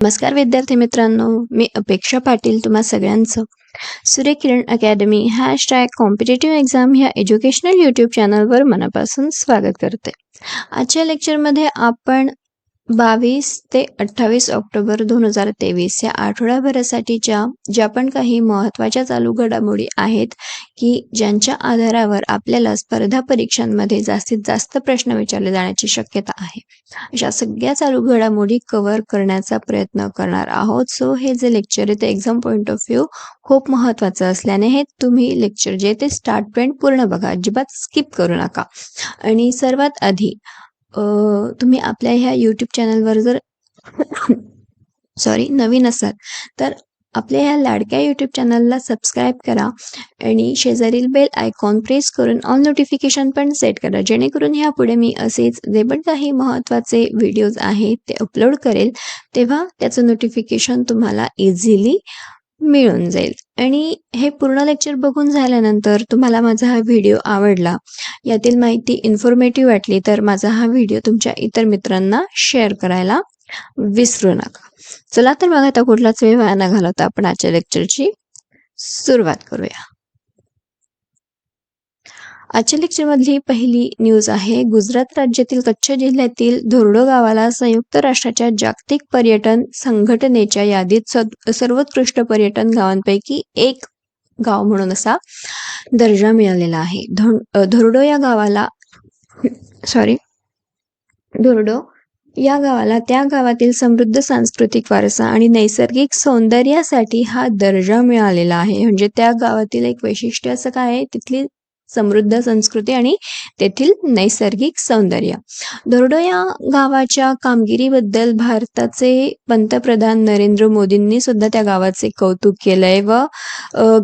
नमस्कार विद्यार्थी मित्रांनो, मी अपेक्षा पाटील तुम्हा सगळ्यांचं सूर्यकिरण अकॅडमी #कॉम्पिटेटिव्ह एक्झाम ह्या एज्युकेशनल यूट्यूब चॅनलवर मनापासून स्वागत करते. आजच्या लेक्चरमध्ये आपण 22 ते 28 ऑक्टोबर 2023 या आठवड्याभरासाठीच्या ज्या पण काही महत्त्वाच्या चालू घडामोडी आहेत की ज्यांच्या आधारावर आपल्याला स्पर्धा परीक्षांमध्ये जास्तीत जास्त प्रश्न विचारले जाण्याची शक्यता आहे, अशा सगळ्या चालू घडामोडी कव्हर करण्याचा प्रयत्न करणार आहोत. सो हे जे लेक्चर आहे ते एक्झाम पॉईंट ऑफ व्ह्यू खूप महत्त्वाचं असल्याने हे तुम्ही लेक्चर जे ते स्टार्टपर्यंत पूर्ण बघा, अजिबात स्किप करू नका. आणि सर्वात आधी तुम्ही आपल्या ह्या यूट्यूब चॅनलवर जर नवीन असाल तर आपल्या ह्या लाडक्या यूट्यूब चॅनलला सबस्क्राईब करा आणि शेजारील बेल आयकॉन प्रेस करून ऑल नोटिफिकेशन पण सेट करा, जेणेकरून ह्यापुढे मी असेच जे पण काही महत्त्वाचे व्हिडिओज आहेत ते अपलोड करेल तेव्हा त्याचं नोटिफिकेशन तुम्हाला इझिली मिळून जाईल. आणि हे पूर्ण लेक्चर बघून झाल्यानंतर तुम्हाला माझा हा व्हिडिओ आवडला, यातील माहिती इन्फॉर्मेटिव्ह वाटली तर माझा हा व्हिडिओ तुमच्या इतर मित्रांना शेअर करायला विसरू नका. चला तर मग आता कुठलाच वेळ वाया न घालवता आपण आजच्या लेक्चरची सुरुवात करूया. आजच्या लेक्चरमधली पहिली न्यूज आहे, गुजरात राज्यातील कच्छ जिल्ह्यातील धोरडो गावाला संयुक्त राष्ट्राच्या जागतिक पर्यटन संघटनेच्या यादीत सर्वोत्कृष्ट पर्यटन गावांपैकी एक गाव म्हणून असा दर्जा मिळालेला आहे. धोरडो या गावाला त्या गावातील समृद्ध सांस्कृतिक वारसा आणि नैसर्गिक सौंदर्यासाठी हा दर्जा मिळालेला आहे. म्हणजे त्या गावातील एक वैशिष्ट्य असं काय आहे, तिथली समृद्ध संस्कृती आणि तेथील नैसर्गिक सौंदर्य. धोरडो या गावाच्या कामगिरीबद्दल भारताचे पंतप्रधान नरेंद्र मोदींनी सुद्धा त्या गावाचे कौतुक केलंय व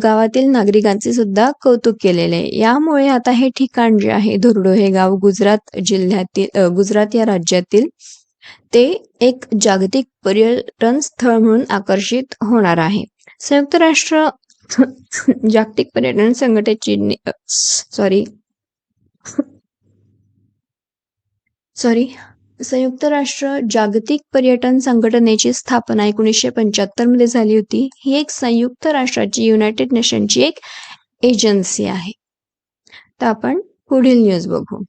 गावातील नागरिकांचे सुद्धा कौतुक केलेले आहे. यामुळे आता हे ठिकाण जे आहे धोरडो हे गाव गुजरात या राज्यातील ते एक जागतिक पर्यटन स्थळ म्हणून आकर्षित होणार आहे. संयुक्त राष्ट्र जागतिक पर्यटन संयुक्त राष्ट्र जागतिक पर्यटन संघटनेची स्थापना 1975 मध्ये झाली होती. ही एक संयुक्त राष्ट्राची युनायटेड नेशनची एक एजन्सी आहे. तर आपण पुढील न्यूज बघू.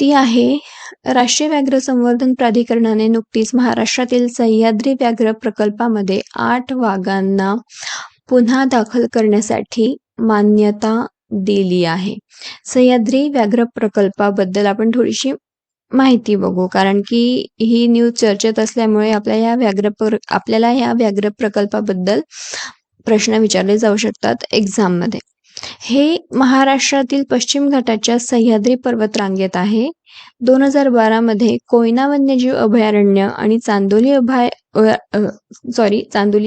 ती आहे, राष्ट्रीय व्याघ्र संवर्धन प्राधिकरणाने नुकतीच महाराष्ट्रातील सह्याद्री व्याघ्र प्रकल्पामध्ये 8 वाघांना पुन्हा दाखल करण्यासाठी मान्यता दिली आहे. सह्याद्री व्याघ्र प्रकल्पाबद्दल आपण थोडीशी माहिती बघू, कारण की ही न्यूज चर्चेत असल्यामुळे आपल्याला ह्या व्याघ्र प्रकल्पाबद्दल प्रश्न विचारले जाऊ शकतात एक्झाममध्ये. हे महाराष्ट्रातील पश्चिम घाटाच्या सह्याद्री पर्वतरांगेत आहे. 2012 मध्ये कोयना वन्यजीव अभयारण्य आणि चांदोली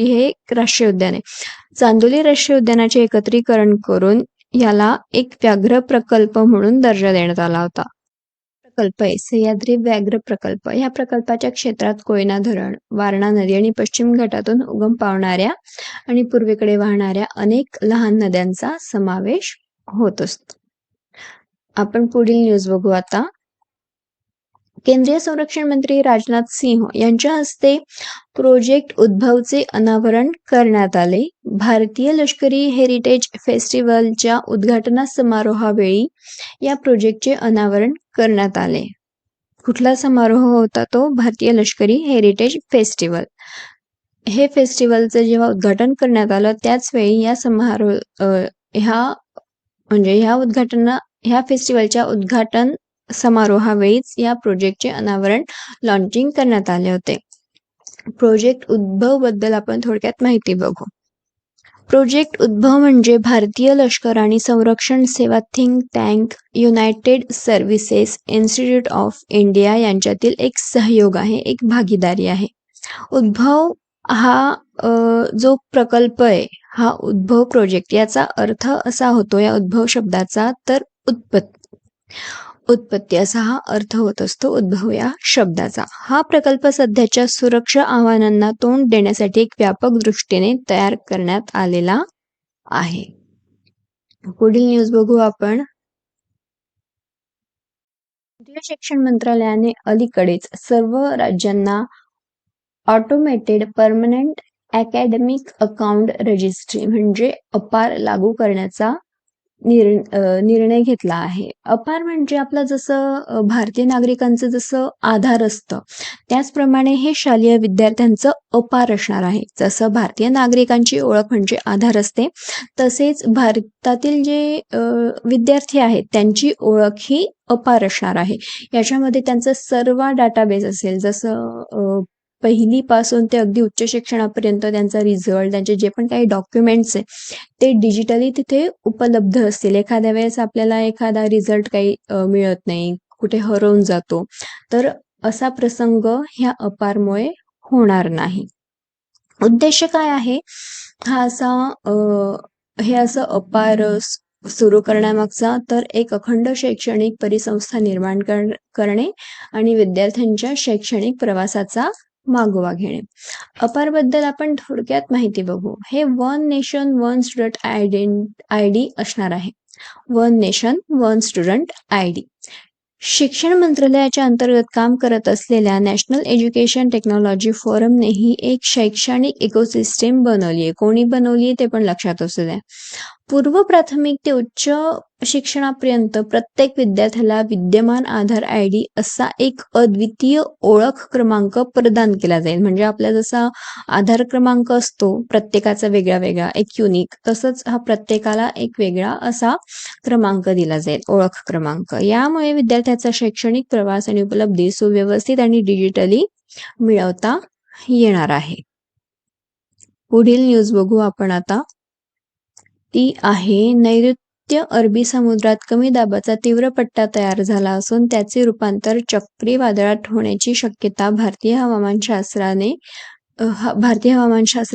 हे एक राष्ट्रीय उद्यान आहे. चांदोली राष्ट्रीय उद्यानाचे एकत्रीकरण करून याला एक व्याघ्र प्रकल्प म्हणून दर्जा देण्यात आला होता. प्रकल्प आहे सह्याद्री व्याघ्र प्रकल्प. या प्रकल्पाच्या क्षेत्रात कोयना धरण, वारणा नदी आणि पश्चिम घाटातून उगम पावणाऱ्या आणि पूर्वेकडे वाहणाऱ्या अनेक लहान नद्यांचा समावेश होत असतो. आपण पुढील न्यूज बघू आता. केंद्रीय संरक्षण मंत्री राजनाथ सिंह यांच्या हस्ते प्रोजेक्ट उद्भवचे अनावरण करण्यात आले. भारतीय लष्करी हेरिटेज फेस्टिवलच्या उद्घाटन समारोहावेळी या प्रोजेक्टचे अनावरण करण्यात आले. कुठला समारोह होता तो? भारतीय लष्करी हेरिटेज फेस्टिवल. हे फेस्टिवलचं जेव्हा उद्घाटन करण्यात आलं त्याच वेळी ह्या फेस्टिवलच्या उद्घाटन समारोहावेळीच या प्रोजेक्टचे अनावरण लॉन्चिंग करण्यात आले होते. प्रोजेक्ट उद्भव बद्दल आपण थोडक्यात माहिती बघू. प्रोजेक्ट उद्भव म्हणजे भारतीय लष्कर आणि संरक्षण सेवा think tank, United services institute of India यांच्यातील एक सहयोग आहे, एक भागीदारी आहे. उद्भव हा जो प्रकल्प आहे, हा उद्भव प्रोजेक्ट याचा अर्थ असा होतो या उद्भव शब्दाचा तर उत्पत्ती असा हा अर्थ होत असतो उद्भव या शब्दाचा. हा प्रकल्प सध्याच्या सुरक्षा आव्हानांना तोंड देण्यासाठी एक व्यापक दृष्टीने तयार करण्यात आलेला आहे. पुढील न्यूज बघू आपण. केंद्रीय शिक्षण मंत्रालयाने अलीकडेच सर्व राज्यांना automated permanent academic account registry म्हणजे अपार लागू करण्याचा निर्णय घेतला आहे. अपार म्हणजे आपलं जसं भारतीय नागरिकांचं जसं आधार असतं त्याचप्रमाणे हे शालेय विद्यार्थ्यांचं अपार असणार आहे. जसं भारतीय नागरिकांची ओळख म्हणजे आधार असते तसेच भारतातील जे विद्यार्थी आहेत त्यांची ओळख ही अपार असणार आहे. याच्यामध्ये त्यांचा सर्व डाटाबेस असेल जसं पहिलीपासून ते अगदी उच्च शिक्षणापर्यंत त्यांचा रिझल्ट त्यांचे जे पण काही डॉक्युमेंट्स आहे ते डिजिटली तिथे उपलब्ध असतील. एखाद्या वेळेस आपल्याला एखादा रिझल्ट काही मिळत नाही, कुठे हरवून जातो, तर असा प्रसंग ह्या अपारमुळे होणार नाही. उद्देश काय आहे हा असा हे असं अपार सुरू करण्यामागचा तर एक अखंड शैक्षणिक परिसंस्था निर्माण करणे आणि विद्यार्थ्यांच्या शैक्षणिक प्रवासाचा मागोवा घेणे. अपारबद्दल आपण थोडक्यात माहिती बघू. हे one nation one student ID असणार आहे. One nation one student ID. शिक्षण मंत्रालयाच्या अंतर्गत काम करत असलेल्या नॅशनल एज्युकेशन टेक्नॉलॉजी फोरमने ही एक शैक्षणिक इकोसिस्टीम बनवली आहे. कोणी बनवली आहे ते पण लक्षात असू द्या. पूर्व प्राथमिक ते उच्च शिक्षणापर्यंत प्रत्येक विद्यार्थ्याला विद्यमान आधार आयडी असा एक अद्वितीय ओळख क्रमांक प्रदान केला जाईल. म्हणजे आपला जसा आधार क्रमांक असतो प्रत्येकाचा वेगळा वेगळा एक युनिक, तसंच हा प्रत्येकाला एक वेगळा असा क्रमांक दिला जाईल, ओळख क्रमांक. यामुळे विद्यार्थ्याचा शैक्षणिक प्रवास आणि उपलब्धी सुव्यवस्थित आणि डिजिटली मिळवता येणार आहे. पुढील न्यूज बघू आपण आता. ती आहे नैऋत्य अरबी समुद्रात कमी दाबाचा तीव्र पट्टा तयार झाला असून त्याचे रूपांतर चक्रीवादळात होण्याची शक्यता भारतीय हवामानशास्त्र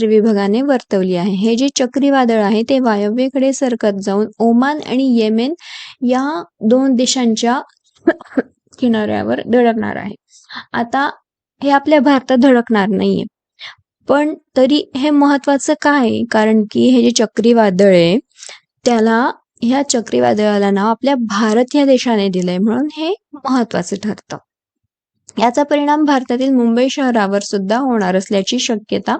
विभागाने वर्तवली आहे. हे जे चक्रीवादळ आहे ते वायव्येकडे सरकत जाऊन ओमान आणि येमेन या 2 देशांच्या किनाऱ्यावर धडकणार आहे. आता हे आपल्या भारतात धडकणार नाहीये, पण तरी हे महत्वाचं काय? कारण की हे जे चक्रीवादळ आहे ह्या चक्रीवादळाला नाव आपल्या भारत या देशाने दिलंय म्हणून हे महत्वाचं ठरतं. याचा परिणाम भारतातील मुंबई शहरावर सुद्धा होणार असल्याची शक्यता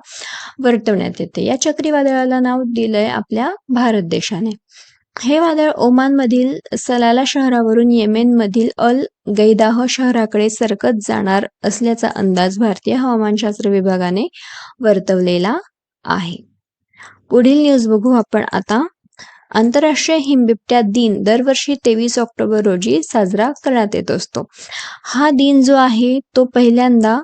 वर्तवण्यात येते. या चक्रीवादळाला नाव दिलंय आपल्या भारत देशाने. हे वादळ ओमानमधील सलाला शहरावरून येमेनमधील अल गैदाह शहराकडे सरकत जाणार असल्याचा अंदाज भारतीय हवामानशास्त्र विभागाने वर्तवलेला आहे. पुढील न्यूज बघू आपण आता. आंतरराष्ट्रीय हिमबिबट्या दिन दरवर्षी 23 ऑक्टोबर रोजी साजरा करण्यात येत असतो. हा दिन जो आहे तो पहिल्यांदा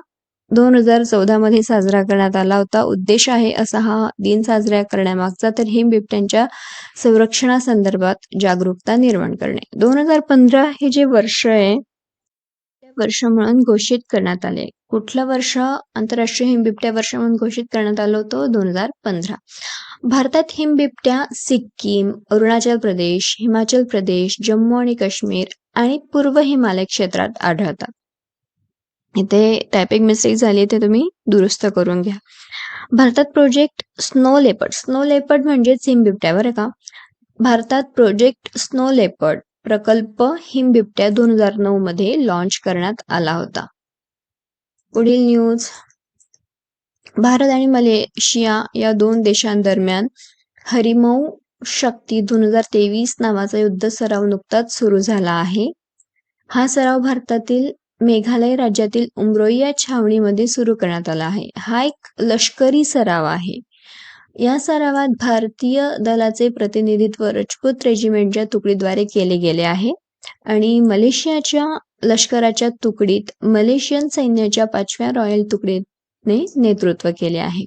2014 मध्ये साजरा करण्यात आला होता. उद्देश आहे असा हा दिन साजरा करण्यामागचा तर हिमबिबट्यांच्या संरक्षणासंदर्भात जागरूकता निर्माण करणे. 2015 हे जे वर्ष आहे वर्ष म्हणून घोषित करण्यात आले. कुठलं वर्ष आंतरराष्ट्रीय हिमबिबट्या वर्ष म्हणून घोषित करण्यात आलं होतं? 2015. भारतात हिमबिबट्या सिक्कीम, अरुणाचल प्रदेश, हिमाचल प्रदेश, जम्मू आणि काश्मीर आणि पूर्व हिमालय क्षेत्रात आढळतात. इथे टायपिंग मिस्टेक झाली ते तुम्ही दुरुस्त करून घ्या. भारतात प्रोजेक्ट स्नो लेपर्ड म्हणजेच हिमबिबट्या बरं का. भारतात प्रोजेक्ट स्नो लेपर्ड प्रकल्प हिमबिबट्या 2009 मध्ये लॉन्च करण्यात आला होता. पुढील न्यूज. भारत आणि मलेशिया या 2 देशांदरम्यान हरिमऊ शक्ती 2023 नावाचा युद्ध सराव नुकताच सुरू झाला आहे. हा सराव भारतातील मेघालय राज्यातील उमरोई या छावणीमध्ये सुरू करण्यात आला आहे. हा एक लष्करी सराव आहे. या सरावात भारतीय दलाचे प्रतिनिधित्व राजपूत रेजिमेंटच्या तुकडीद्वारे केले गेले आहे आणि मलेशियाच्या लष्कराच्या तुकडीत मलेशियन सैन्याच्या 5व्या रॉयल तुकडीने नेतृत्व केले आहे.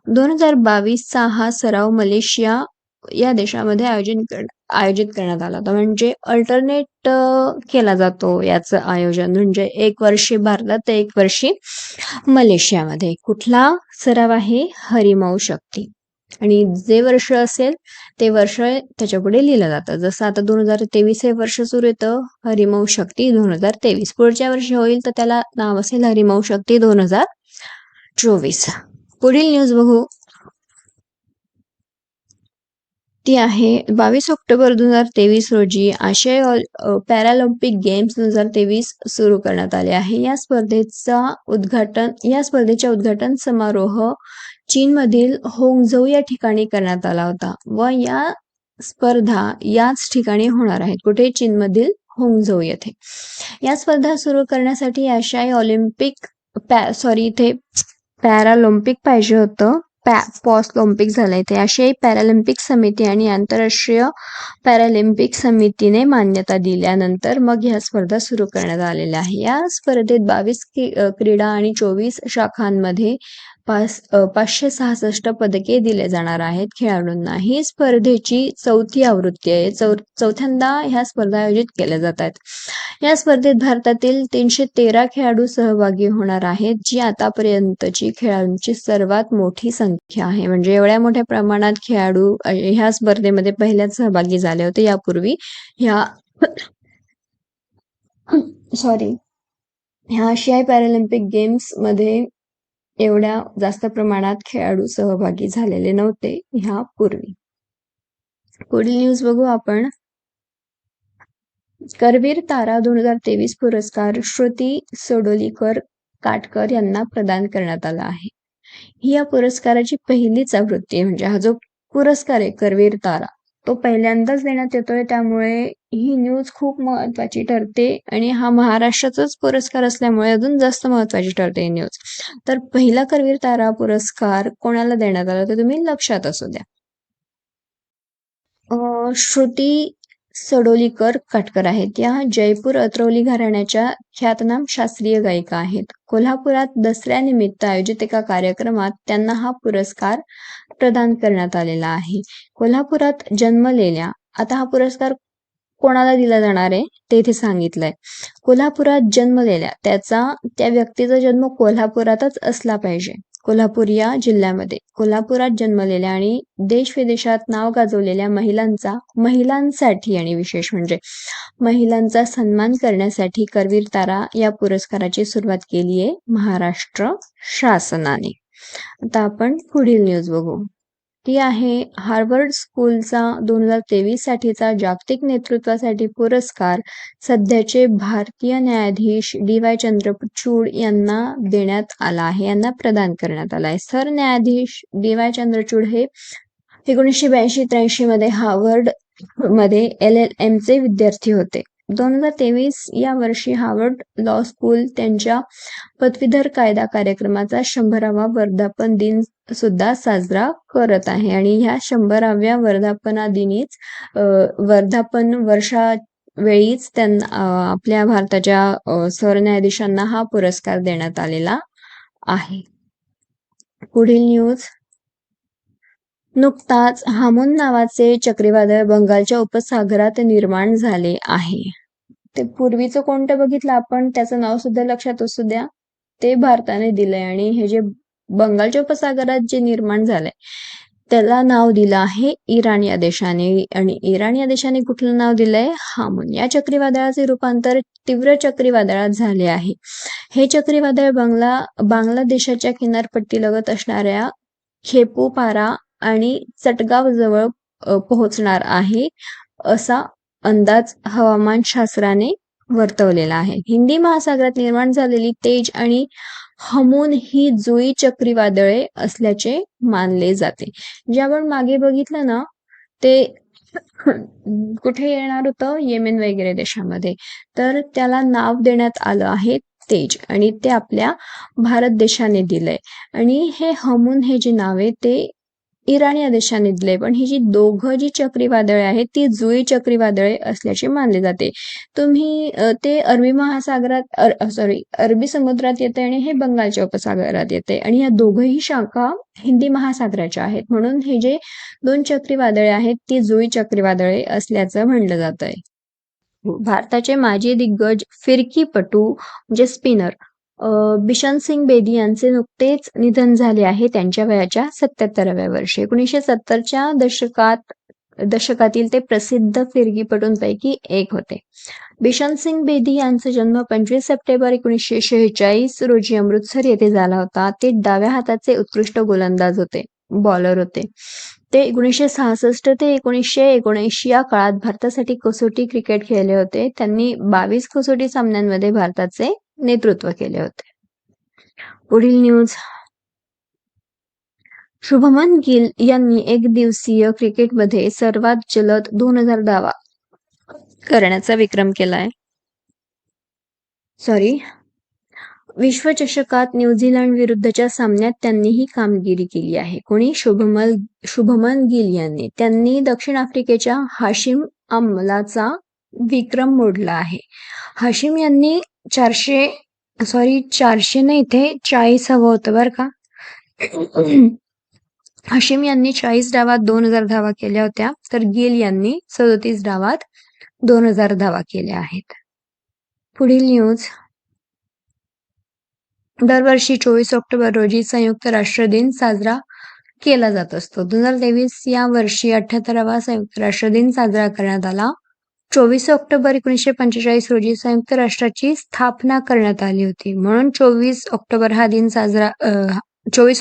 2022चा हा सराव मलेशिया या देशामध्ये आयोजित करण्यात आला होता. म्हणजे अल्टरनेट केला जातो याचं आयोजन. म्हणजे 1 वर्षी भारतात तर 1 वर्षी मलेशियामध्ये. कुठला सराव आहे? हरिमऊ शक्ती. आणि जे वर्ष असेल ते वर्ष त्याच्या पुढे लिहिलं जातं. जसं आता 2023 हे वर्ष सुरू येतं हरिमऊ शक्ती 2023. पुढच्या वर्षी होईल तर त्याला नाव असेल हरिमऊ शक्ती 2024. पुढील न्यूज बघू. ती आहे 22 ऑक्टोबर 2023 रोजी आशियाई पॅरालिम्पिक गेम्स 2023 सुरू करण्यात आले आहे. या स्पर्धेच्या उद्घाटन समारोह चीनमधील होंगझोऊ या ठिकाणी करण्यात आला होता व या स्पर्धा याच ठिकाणी होणार आहेत. कुठे? चीनमधील होंगझोऊ येथे. या स्पर्धा सुरू करण्यासाठी आशियाई ऑलिम्पिक इथे पॅरालिम्पिक पाहिजे होतं. ऑलिम्पिक झालं इथे. आशियाई पॅरालिम्पिक समिती आणि आंतरराष्ट्रीय पॅरालिम्पिक समितीने मान्यता दिल्यानंतर मग ह्या स्पर्धा सुरू करण्यात आलेल्या आहे. या स्पर्धेत 22 क्रीडा आणि 24 शाखांमध्ये 566 पदके दिले जाणार आहेत खेळाडूंना. ही स्पर्धेची 4थी आवृत्ती आहे. चौथ्यांदा ह्या स्पर्धा आयोजित केल्या जात आहेत. या स्पर्धेत भारतातील 313 खेळाडू सहभागी होणार आहेत, जी आतापर्यंतची खेळाडूंची सर्वात मोठी संख्या आहे. म्हणजे एवढ्या मोठ्या प्रमाणात खेळाडू ह्या स्पर्धेमध्ये पहिल्याच सहभागी झाले होते. यापूर्वी ह्या आशियाई पॅरालिम्पिक गेम्स मध्ये एवढ्या जास्त प्रमाणात खेळाडू सहभागी झालेले नव्हते ह्यापूर्वी. पुढील न्यूज बघू आपण. करवीर तारा 2023 पुरस्कार श्रुती सोडोलीकर काटकर यांना प्रदान करण्यात आला आहे. ही या पुरस्काराची पहिलीच आवृत्ती आहे. म्हणजे हा जो पुरस्कार आहे करवीर तारा तो पहिल्यांदाच देण्यात येतोय. त्यामुळे ही न्यूज खूप महत्वाची ठरते आणि हा महाराष्ट्राचाच पुरस्कार असल्यामुळे अजून जास्त महत्वाची ठरते ही न्यूज. तर पहिला करवीर तारा पुरस्कार कोणाला देण्यात आला ते तुम्ही लक्षात असू द्या. श्रुती सडोलीकर काटकर आहेत. या जयपूर अत्रौली घराण्याच्या ख्यातनाम शास्त्रीय गायिका आहेत. कोल्हापुरात दसऱ्यानिमित्त आयोजित एका कार्यक्रमात त्यांना हा पुरस्कार प्रदान करण्यात आलेला आहे. कोल्हापुरात जन्मलेल्या, आता हा पुरस्कार कोणाला दिला जाणार आहे ते इथे सांगितलंय. कोल्हापुरात जन्मलेल्या, त्या व्यक्तीचा जन्म कोल्हापुरातच असला पाहिजे. कोल्हापूर या जिल्ह्यामध्ये कोल्हापुरात जन्मलेल्या आणि देश विदेशात नाव गाजवलेल्या महिलांसाठी आणि विशेष म्हणजे महिलांचा सन्मान करण्यासाठी करवीर तारा या पुरस्काराची सुरुवात केली आहे महाराष्ट्र शासनाने. आता आपण पुढील न्यूज बघू. ती आहे हार्वर्ड स्कूलचा 2023 साठीचा जागतिक नेतृत्वासाठी पुरस्कार सध्याचे भारतीय न्यायाधीश DY चंद्रचूड यांना देण्यात आला आहे. यांना प्रदान करण्यात आला आहे. सरन्यायाधीश DY चंद्रचूड हे 1982-83 मध्ये हार्वर्ड मध्ये LLM चे विद्यार्थी होते. 2023 या वर्षी हार्वर्ड लॉ स्कूल त्यांच्या पदवीधर कायदा कार्यक्रमाचा 100वा वर्धापन दिन सुद्धा साजरा करत आहे आणि ह्या 100व्या वर्धापनादिनीच वर्धापन वर्षावेळीच त्यांना आपल्या भारताच्या सरन्यायाधीशांना हा पुरस्कार देण्यात आलेला आहे. पुढील न्यूज. नुकताच हामून नावाचे चक्रीवादळ बंगालच्या उपसागरात निर्माण झाले आहे. ते पूर्वीचं कोणतं बघितलं आपण, त्याचं नाव सुद्धा लक्षात असू द्या. ते भारताने दिलंय आणि हे जे बंगालच्या उपसागरात जे निर्माण झालंय त्याला नाव दिलं आहे इराण या देशाने. आणि इराण या देशाने कुठलं नाव दिलंय? हामून. या चक्रीवादळाचे रूपांतर तीव्र चक्रीवादळात झाले आहे. हे चक्रीवादळ बांगलादेशाच्या किनारपट्टीलगत असणाऱ्या खेपूपारा आणि चटगाव जवळ पोहोचणार आहे असा अंदाज हवामान शास्त्राने वर्तवलेला आहे. हिंदी महासागरात निर्माण झालेली तेज आणि हमून ही जुई चक्रीवादळे असल्याचे मानले जाते. जे आपण मागे बघितलं ना ते कुठे येणार होतं? येमेन वगैरे देशामध्ये. तर त्याला नाव देण्यात आलं आहे तेज आणि ते आपल्या भारत देशाने दिलंय. आणि हे हमून हे जे नाव आहे ते इराण या देशाने दिले. पण ही जी दोघं जी चक्रीवादळे आहेत ती जुई चक्रीवादळे असल्याचे मानले जाते. ते अरबी समुद्रात येते आणि हे बंगालच्या उपसागरात येते आणि या दोघही शाखा हिंदी महासागराच्या आहेत. म्हणून हे जे 2 चक्रीवादळे आहेत ती जुई चक्रीवादळे असल्याचं म्हणलं जात आहे. भारताचे माजी दिग्गज फिरकीपटू म्हणजे स्पिनर बिशन सिंग बेदी यांचे नुकतेच निधन झाले आहे त्यांच्या वयाच्या 77व्या वर्षी. 1970च्या दशकातील ते प्रसिद्ध फिरकीपटूंपैकी एक होते. बिशन सिंग बेदी यांचा जन्म 25 सप्टेंबर 1946 रोजी अमृतसर येथे झाला होता. ते डाव्या हाताचे उत्कृष्ट गोलंदाज होते, बॉलर होते. ते 1966 ते 1979 या काळात भारतासाठी कसोटी क्रिकेट खेळले होते. त्यांनी 22 कसोटी सामन्यांमध्ये भारताचे नेतृत्व केले होते. पुढील न्यूज. शुभमन गिल यांनी एकदिवसीय क्रिकेटमध्ये सर्वात जलद 2000 धावा करण्याचा विक्रम केलाय. विश्वचषकात न्यूझीलंड विरुद्धच्या सामन्यात त्यांनी ही कामगिरी केली आहे. कोणी? शुभमन गिल यांनी. त्यांनी दक्षिण आफ्रिकेच्या हाशिम अमलाचा विक्रम मोडला आहे. हाशिम यांनी 400 नाही, इथे 40 हवं होतं बरं का. हाशिम यांनी 40 डावात 2000 धावा केल्या होत्या, तर गिल यांनी 37 डावात 2000 धावा केल्या आहेत. पुढील न्यूज. दरवर्षी 24 ऑक्टोबर रोजी संयुक्त राष्ट्र दिन साजरा केला जात असतो. 2023 या वर्षी 78वा संयुक्त राष्ट्र दिन साजरा करण्यात आला. 24 ऑक्टोबर 1945 रोजी संयुक्त राष्ट्राची स्थापना करण्यात आली होती, म्हणून 24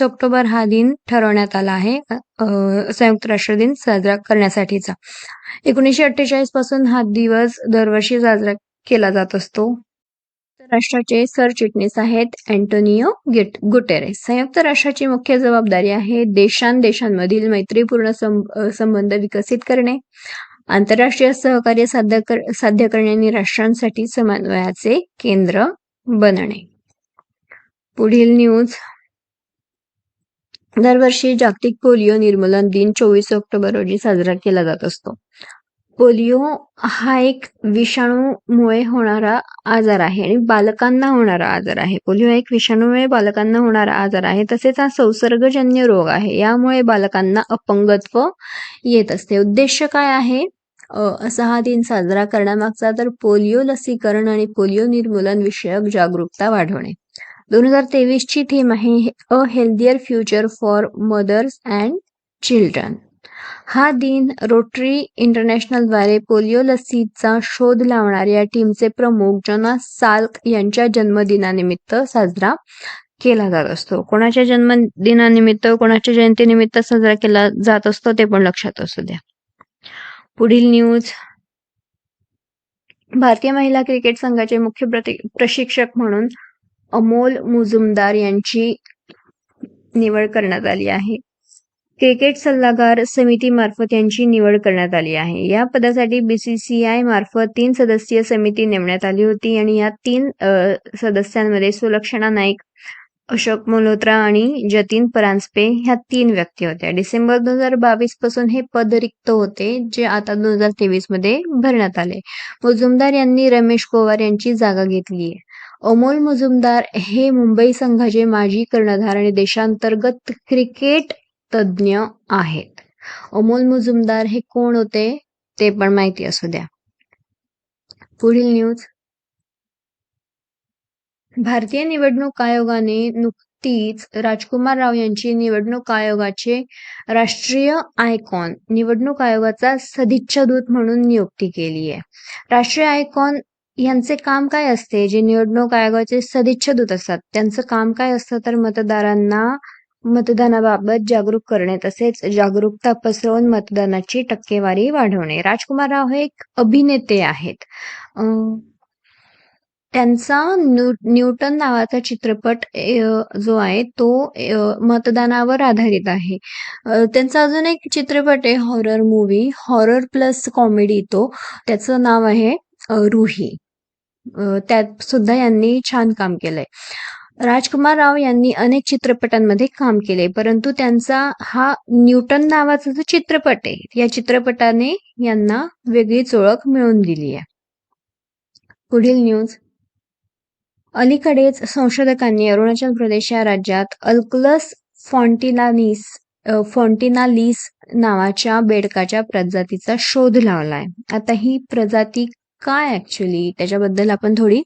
ऑक्टोबर हा दिन ठरवण्यात आला आहे संयुक्त राष्ट्र दिन साजरा करण्यासाठीचा. 1948 पासून हा दिवस दरवर्षी साजरा केला जात असतो. राष्ट्राचे सरचिटणीस आहेत अँटोनियो गुटेरेस. संयुक्त राष्ट्राची मुख्य जबाबदारी आहे देशांमधील मैत्रीपूर्ण संबंध विकसित करणे, आंतरराष्ट्रीय सहकार्य साध्य करणे आणि राष्ट्रांसाठी समन्वयाचे केंद्र बनणे. पुढील न्यूज. दरवर्षी जागतिक पोलिओ निर्मूलन दिन 24 ऑक्टोबर रोजी साजरा केला जात असतो. पोलिओ हा एक विषाणूमुळे होणारा आजार आहे आणि बालकांना होणारा आजार आहे. पोलिओ एक विषाणूमुळे बालकांना होणारा आजार आहे. तसेच हा संसर्गजन्य रोग आहे. यामुळे बालकांना अपंगत्व येत असते. उद्देश काय आहे असा हा दिन साजरा करण्यामागचा? तर पोलिओ लसीकरण आणि पोलिओ निर्मूलन विषयक जागरूकता वाढवणे. 2023 ची थीम आहे a healthier future for mothers and children. हा दिन रोटरी इंटरनॅशनल द्वारे पोलिओ लसीचा शोध लावणाऱ्या टीमचे प्रमुख जोनास साल्क यांच्या जन्मदिनानिमित्त साजरा केला जात असतो. कोणाच्या जन्मदिनानिमित्त, कोणाच्या जयंतीनिमित्त साजरा केला जात असतो ते पण लक्षात असू द्या. पुढील न्यूज. भारतीय महिला क्रिकेट संघाचे मुख्य प्रशिक्षक म्हणून अमोल मुजुमदार यांची निवड करण्यात आली आहे. क्रिकेट सल्लागार समितीमार्फत यांची निवड करण्यात आली आहे. या पदासाठी BCCI मार्फत 3 सदस्यीय समिती नेमण्यात आली होती आणि या 3 सदस्यांमध्ये सुलक्षणा नाईक, अशोक मल्होत्रा आणि जतीन परांजपे ह्या 3 व्यक्ती होत्या. डिसेंबर 2022 पासून हे पद रिक्त होते, जे आता 2023 मध्ये भरण्यात आले. मुजुमदार यांनी रमेश पोवार यांची जागा घेतली आहे. अमोल मुजुमदार हे मुंबई संघाचे माजी कर्णधार आणि देशांतर्गत क्रिकेट तज्ज्ञ आहेत. अमोल मुजुमदार हे कोण होते ते पण माहिती असू द्या. पुढील न्यूज. भारतीय निवडणूक आयोगाने नुकतीच राजकुमार राव यांची निवडणूक आयोगाचे राष्ट्रीय आयकॉन, निवडणूक आयोगाचा सदिच्छा दूत म्हणून नियुक्ती केली आहे. राष्ट्रीय आयकॉन यांचे काम काय असते? जे निवडणूक आयोगाचे सदिच्छा दूत असतात त्यांचं काम काय असतं? तर मतदारांना मतदानाबाबत जागरूक करणे, तसेच जागरूकता पसरवून मतदानाची टक्केवारी वाढवणे. राजकुमार राव हे एक अभिनेते आहेत. त्यांचा न्यूटन नावाचा चित्रपट जो आहे तो मतदानावर आधारित आहे. त्यांचा अजून एक चित्रपट आहे horror movie, horror plus comedy, त्याचं नाव आहे रुही. त्यात सुद्धा यांनी छान काम केलंय. राजकुमार राव यांनी अनेक चित्रपटांमध्ये काम केले, परंतु त्यांचा हा न्यूटन नावाचा जो चित्रपट आहे या चित्रपटाने यांना वेगळीच ओळख मिळवून दिली आहे. पुढील न्यूज. अलीकडेच संशोधकांनी अरुणाचल प्रदेश या राज्यात अल्कलस फॉन्टिनालिस नावाच्या बेडकाच्या प्रजातीचा शोध लावलाय. आता ही प्रजाती काय ऍक्च्युली त्याच्याबद्दल आपण थोडी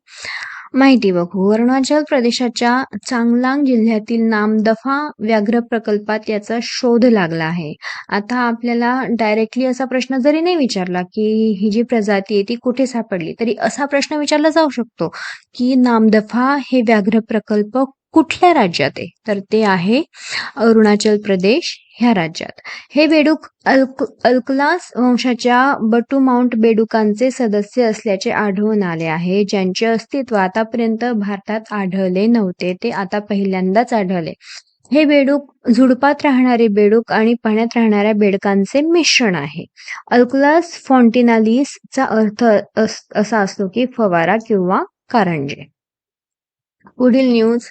माहिती बघू. अरुणाचल प्रदेशाच्या चांगलांग जिल्ह्यातील नामदफा व्याघ्र प्रकल्पात याचा शोध लागला आहे. आता आपल्याला डायरेक्टली असा प्रश्न जरी नाही विचारला की ही जी प्रजाती आहे ती कुठे सापडली, तरी असा प्रश्न विचारला जाऊ शकतो की नामदफा हे व्याघ्र प्रकल्प कुठल्या राज्यात आहे? तर ते आहे अरुणाचल प्रदेश ह्या राज्यात. हे बेडूक अल्कलास वंशाच्या बटू माउंट बेडूकांचे सदस्य असल्याचे आढळून आले आहे, ज्यांचे अस्तित्व आतापर्यंत भारतात आढळले नव्हते. ते आता पहिल्यांदाच आढळले. हे बेडूक झुडपात राहणारे बेडूक आणि पाण्यात राहणाऱ्या बेडकांचे मिश्रण आहे. अल्कुलास फॉन्टिनालिस चा अर्थ असा असतो की फवारा किंवा कारंजे. पुढील न्यूज.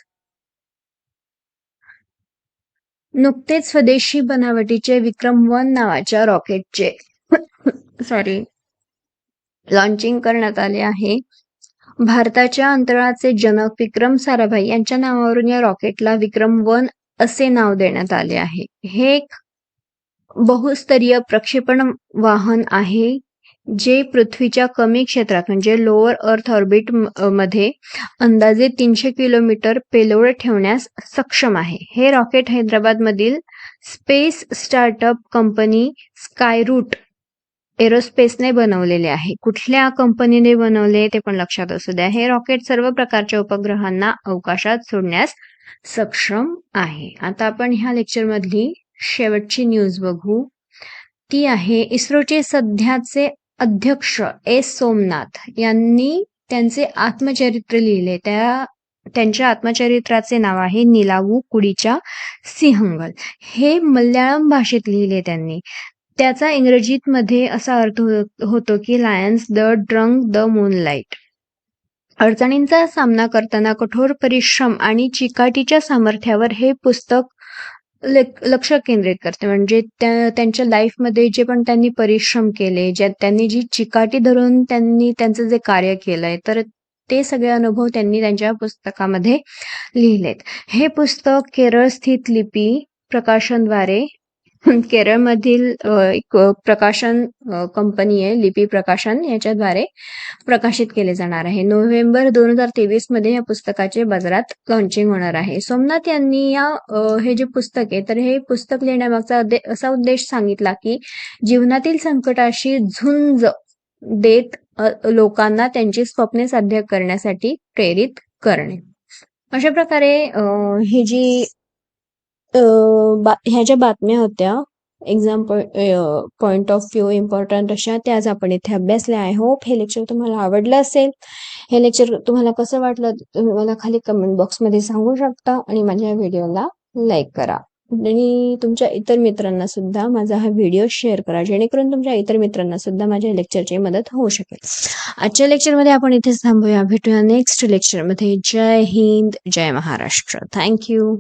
नुकतेच स्वदेशी बनावटीचे विक्रम-1 नावाच्या रॉकेटचे लॉन्चिंग करण्यात आले आहे. भारताच्या अंतराळाचे जनक विक्रम साराभाई यांच्या नावावरून या रॉकेटला विक्रम-1 असे नाव देण्यात आले आहे. हे एक बहुस्तरीय प्रक्षेपण वाहन आहे जे पृथ्वीच्या कमी क्षेत्रात म्हणजे लोअर अर्थ ऑर्बिट मध्ये अंदाजे 300 किलोमीटर पेलोड ठेवण्यास सक्षम आहे. हे रॉकेट हैदराबादमधील स्पेस स्टार्टअप कंपनी स्कायरूट एरोस्पेसने बनवलेले आहे. कुठल्या कंपनीने बनवले ते पण लक्षात असू द्या. हे रॉकेट सर्व प्रकारच्या उपग्रहांना अवकाशात सोडण्यास सक्षम आहे. आता आपण ह्या लेक्चर मधली शेवटची न्यूज बघू. ती आहे इस्रोचे सध्याचे अध्यक्ष एस सोमनाथ यांनी त्यांचे आत्मचरित्र लिहिले. त्यांच्या आत्मचरित्राचे नाव आहे निलावू कुडीच्या सिंहगल. हे मल्याळम भाषेत लिहिले त्यांनी. त्याचा इंग्रजीत मध्ये असा अर्थ होतो की lions the drunk the moonlight. अडचणींचा सामना करताना कठोर परिश्रम आणि चिकाटीच्या सामर्थ्यावर हे पुस्तक लक्ष केंद्रित करते. म्हणजे त्यांच्या लाईफमध्ये जे पण त्यांनी परिश्रम केले, त्यांनी जी चिकाटी धरून त्यांनी त्यांचं जे कार्य केलंय, तर ते सगळे अनुभव त्यांनी त्यांच्या पुस्तकामध्ये लिहिलेत. हे पुस्तक केरळ स्थित लिपी प्रकाशनद्वारे केरळमधील एक प्रकाशन कंपनी आहे लिपी प्रकाशन, याच्याद्वारे प्रकाशित केले जाणार आहे. नोव्हेंबर 2023 मध्ये या पुस्तकाचे बाजारात लॉन्चिंग होणार आहे. सोमनाथ यांनी हे जे पुस्तक आहे, तर हे पुस्तक लिहिण्यामागचा असा उद्देश सांगितला की जीवनातील संकटाशी झुंज देत लोकांना त्यांची स्वप्ने साध्य करण्यासाठी प्रेरित करणे. अशा प्रकारे ही जी ह्या ज्या बातम्या होत्या exam point of view important अशा, त्या आज आपण इथे अभ्यासल्या. आय होप हे लेक्चर तुम्हाला आवडलं असेल. हे लेक्चर तुम्हाला कसं वाटलं तुम्ही मला खाली कमेंट बॉक्समध्ये सांगू शकता आणि माझ्या व्हिडिओला लाईक करा आणि तुमच्या इतर मित्रांना सुद्धा माझा हा व्हिडिओ शेअर करा, जेणेकरून तुमच्या इतर मित्रांना सुद्धा माझ्या लेक्चरची मदत होऊ शकेल. आजच्या लेक्चरमध्ये आपण इथेच थांबूया. भेटूया नेक्स्ट लेक्चरमध्ये. जय हिंद, जय महाराष्ट्र. थँक्यू.